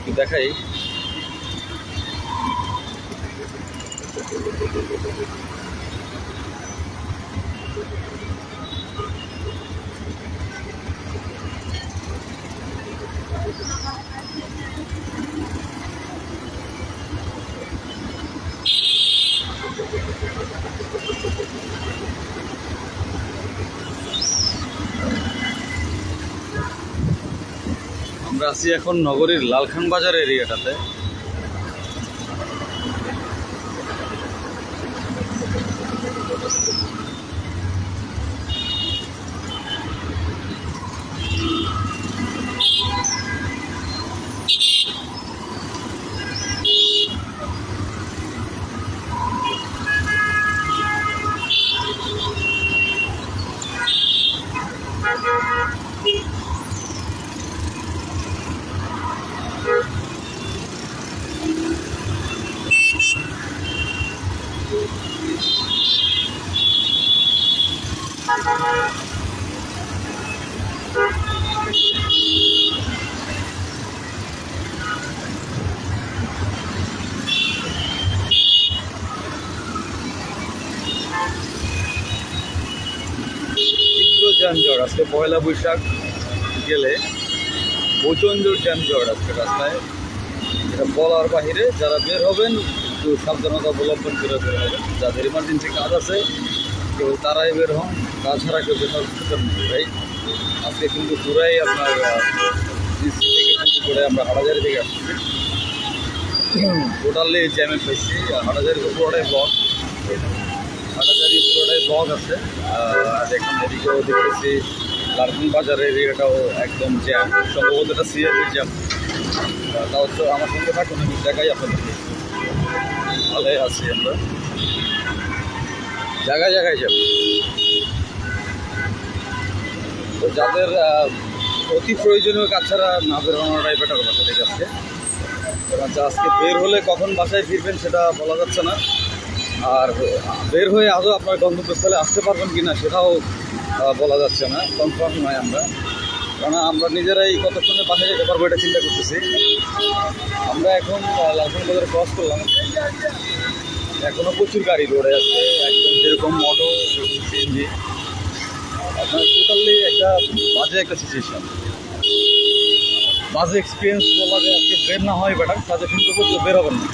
একটু দেখাই। আমরা আছি এখন নগরীর লালখান বাজার এরিয়াটাতে। যানজট আজকে পয়লা বৈশাখ গেলে প্রচণ্ড যানজট আজকে রাস্তায়, এটা বলার বাহিরে। যারা বের হবেন একটু সাবধানতা অবলম্বন করে বের হবেন। যাদের ইমার্জেন্সি কাজ আছে কেউ তারাই বের হন, তাছাড়া কেউ বের হবেন ভাই। আজকে কিন্তু পুরাই আপনার থেকে করে আমরা হাটাজারি থেকে আসছি, টোটালি জ্যামে ফেলছি। হাটাজারি পুরোটাই ব্লক, হাটাজারি পুরোটাই ব্লক আছে। আর এখানে এদিকেও দেখতেছি লালখান বাজার এরিয়াটাও একদম জ্যাম, সম্ভবত এটা সিআরপির জ্যাম। তাও তো আমার সঙ্গে থাকুন, আমি দেখাই আপনাদেরকে। ভালো আছি আমরা, জায়গায় জায়গায় জ্যাম। তো যাদের অতি প্রয়োজনীয় কাজ ছাড়া না বের হওয়াটাই বেটার বাসা থেকে আজকে। আচ্ছা, আজকে বের হলে কখন বাসায় ফিরবেন সেটা বলা যাচ্ছে না। আর বের হয়ে আদৌ আপনার গন্তব্যস্থলে আসতে পারবেন কি না সেটাও বলা যাচ্ছে না, কনফার্ম নয় আমরা। কারণ আমরা নিজেরাই কতক্ষণে বাসায় যেতে পারবো এটা চিন্তা করতেছি। আমরা এখন লালখান বাজারে ক্রস করলাম, এখনও প্রচুর গাড়ি রোডে আছে, একদম যেরকম অটো সিএনজি। আপনার টোটালি একটা বাজে একটা সিচুয়েশান, বাজে এক্সপিরিয়েন্স বলা যায়। আজকে বের না হয় বেটার, সাজেশন করবো তো বের হবেন না।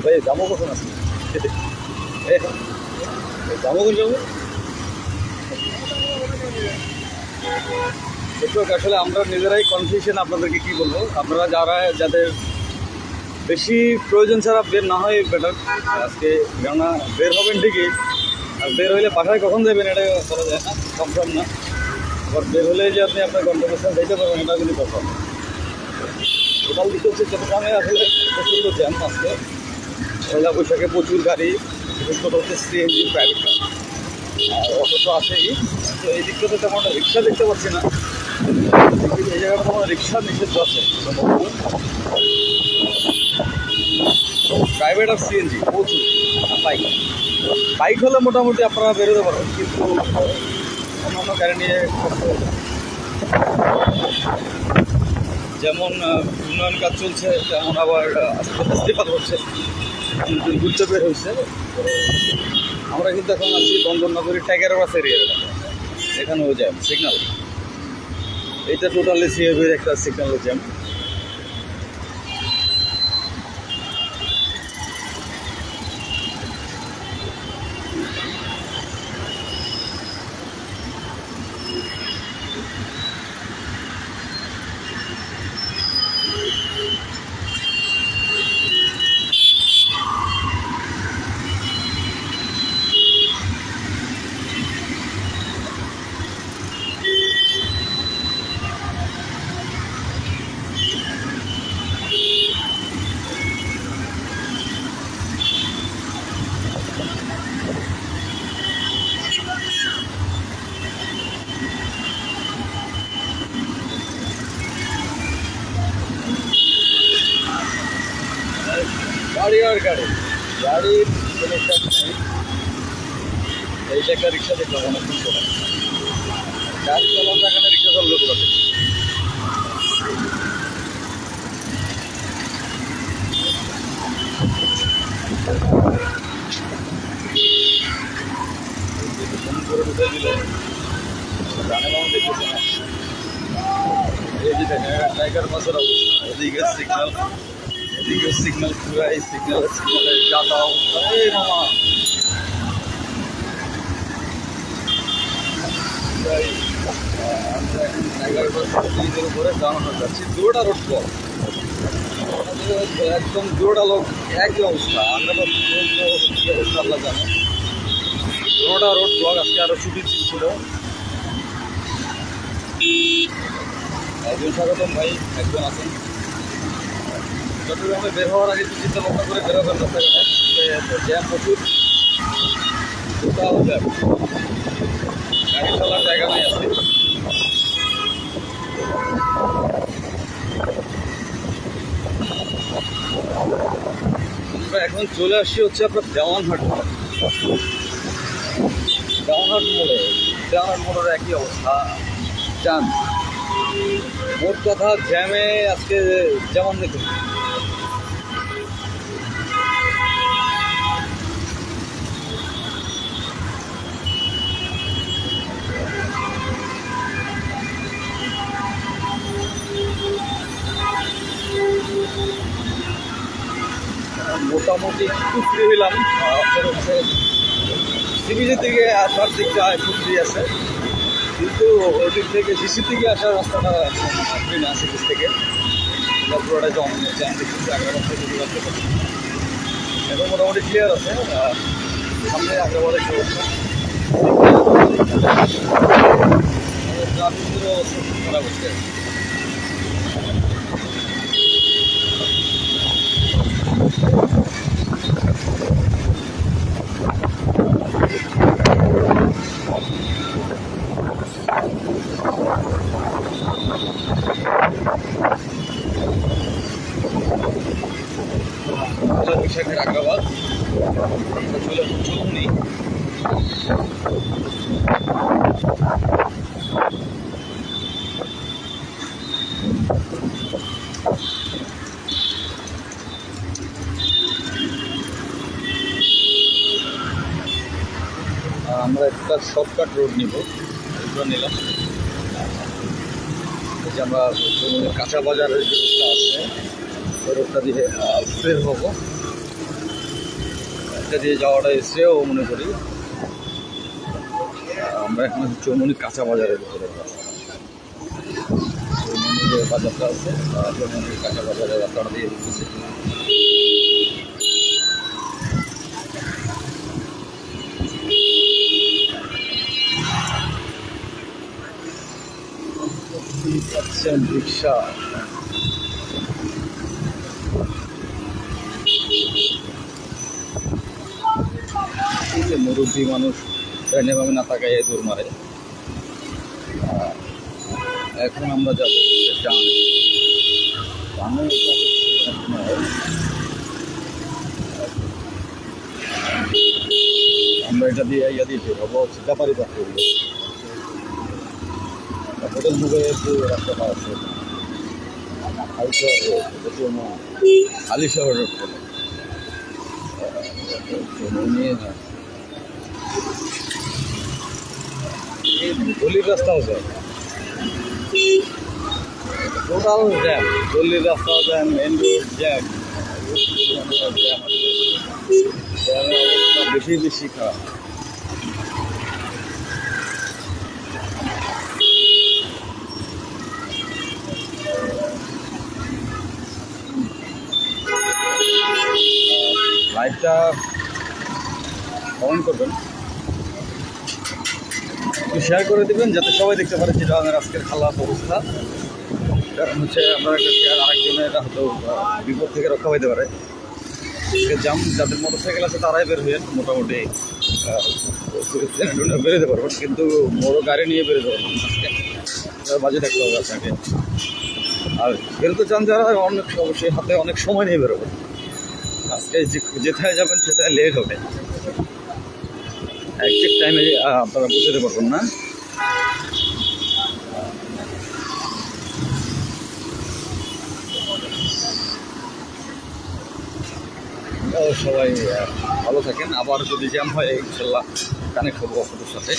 ভাই যাবো কখন আছে, যাবো কোন যাবো আসলে আমরা নিজেরাই কনফিউশন। আপনাদেরকে কি বলবো, আপনারা যাদের বেশি প্রয়োজন ছাড়া বের না হয় বেটার আজকে। কেননা বের হবেন ঠিকই, আর বের হইলে বাসায় কখন যাবেন এটা বলা যায় না, কনফার্ম না। আবার বের হলে যে আপনি আপনার গন্তব্যস্থলে যেতে পারবেন এটা কিন্তু কনফার্ম। টোটাল দিতে হচ্ছে চট্টগ্রামে আসলে প্রচণ্ড জ্যাম আজকে পয়লা বৈশাখে, প্রচুর গাড়ি, বিশেষ করে হচ্ছে সিএনজি প্রাইভেট কার, আর অটো তো আছেই। তো এই দিকটাতে তেমন একটা রিক্সা দেখতে পাচ্ছি না, এই জায়গাটা তেমন রিক্সা নিষিদ্ধ আছে। প্রাইভেট আর সিএনজি প্রচুর, বাইক বাইক হলে মোটামুটি আপনারা বেরোতে পারবেন, কিন্তু অন্যান্য গাড়ি নিয়ে যেমন উন্নয়ন কাজ চলছে তেমন আবার ইস্তেফাত হচ্ছে, ঘুরতে বের হয়েছে। আমরা কিন্তু এখন আছি বন্দরনগরীর টাইগারের বাস এরিয়াটা, এখানেও জ্যাম সিগন্যাল। এইটা টোটালি সিএবির একটা সিগন্যালের জ্যাম। চলার গাড়ি, গাড়ির কোনো কাজ নেই। এই যে একটা রিক্সা দেখলাম অনেকক্ষণ করে, গাড়ি চলার জায়গা না, রিক্সা চলবে কোথা থেকে? ফোন করে উঠে দিল, জানে বাবা দেখতেছে না। এই যে দেখেন টাইগার মাছের অবস্থা, এদিকে সিগন্যাল, এদিকে সিগন্যাল পুরাই, সিগন্যালের যাতা অবস্থা। এই মামা আমরা এখন টাইগার ব্রিজের উপরে দাঁড়ানো যাচ্ছি। দুটা রোড ব্লক, একদম দুটা লোক একই অবস্থা। আমরা তো কি অবস্থা আল্লাহ জানে। দুটা রোড ব্লক, আজকে আরো ছুটির দিন ছিল। একজন স্বাগতম ভাই, একজন আছেন। চট্টগ্রামে বের হওয়ার আগে একটু চিন্তা ভাবনা করে বেরোবেন রাস্তাঘাটে, জ্যাম প্রচুর, টোটাল জ্যাম, গাড়ি চলার জায়গা নাই আছে। আমরা এখন চলে আসছি হচ্ছে আপনার দেওয়ানহাট মোড়ে। দেওয়ানহাট মোড়ের একই অবস্থা, জ্যাম। মোট কথা জ্যামে আজকে যেমন দেখুন, মোটামুটি একটু ফ্রি হইলাম। আপনার হচ্ছে সিবিজি থেকে আসার দিকটা একটু ফ্রি আছে, কিন্তু ওই দিক থেকে জিসি থেকে আসার রাস্তাটা ফ্রি না। সিবিজ থেকে পুরোটা জ্যাম দেখতেছি, আগ্রাবাদ থেকে আসতে পারি। এখন মোটামুটি ক্লিয়ার আছে, সামনে আগ্রাবাদের সমস্যা। ট্রাফিকেরও অবস্থা খুব খারাপ হচ্ছে। বিশাখের আগ্রাবাদ চলে চলুনি। আমরা একটা শর্টকাট রোড নিব, নিলাম। যে আমরা কাঁচা বাজারের যে রোডটা আছে, ওই রোডটা দিয়ে বের হবো। এটা দিয়ে যাওয়াটাই শ্রেয় মনে করি। আমরা এখন চৌমনি কাঁচা বাজারের উপরে, যে বাজারটা আছে চৌমনি কাঁচা বাজারের রাস্তাটা দিয়ে ঢুকতেছি। পাচ্ছেন রিক্সা, মুরব্বী মানুষ নেভাবে না তাকায় দূর মারে। এখন আমরা যাবো আমরা এটা দিয়ে ইয়া দিয়ে বের হবো ব্যাপারী পাখি। হোটেল যুগে রাস্তাটা আছে আলি শহর রোড গলির রাস্তাও যায়, টোটাল জ্যাম। গলির রাস্তাও জ্যাম, মেন রোড জ্যাম, জ্যামের অবস্থা বেশি খারাপ। লাইভটা অন করবেন, একটু শেয়ার করে দেবেন যাতে সবাই দেখতে পারে যেটা আমার আজকের খালাস অবস্থা। কারণ হচ্ছে আপনার একটা শেয়ার আরেকজনের এটা হয়তো বিপদ থেকে রক্ষা পাইতে পারে। জাম যাদের মোটর সাইকেল আছে তারাই বের হয়ে মোটামুটি বেরোতে পারবেন, কিন্তু বড়ো গাড়ি নিয়ে বেরোতে পারবেন আজকে, বাজে থাকতে হবে আপনাকে। আর বেরোতে চান যারা অনেক অবশ্যই হাতে অনেক সময় নিয়ে বেরোবেন। আজকে যেথায় যাবেন সেটাই লেট হবে, একজ্যাক্ট টাইমে আপনারা বুঝতে পারবেন না। সবাই ভালো থাকেন, আবার যদি জ্যাম হয় ইনশাল্লাহ কানেক্ট হবো আপনাদের সাথে।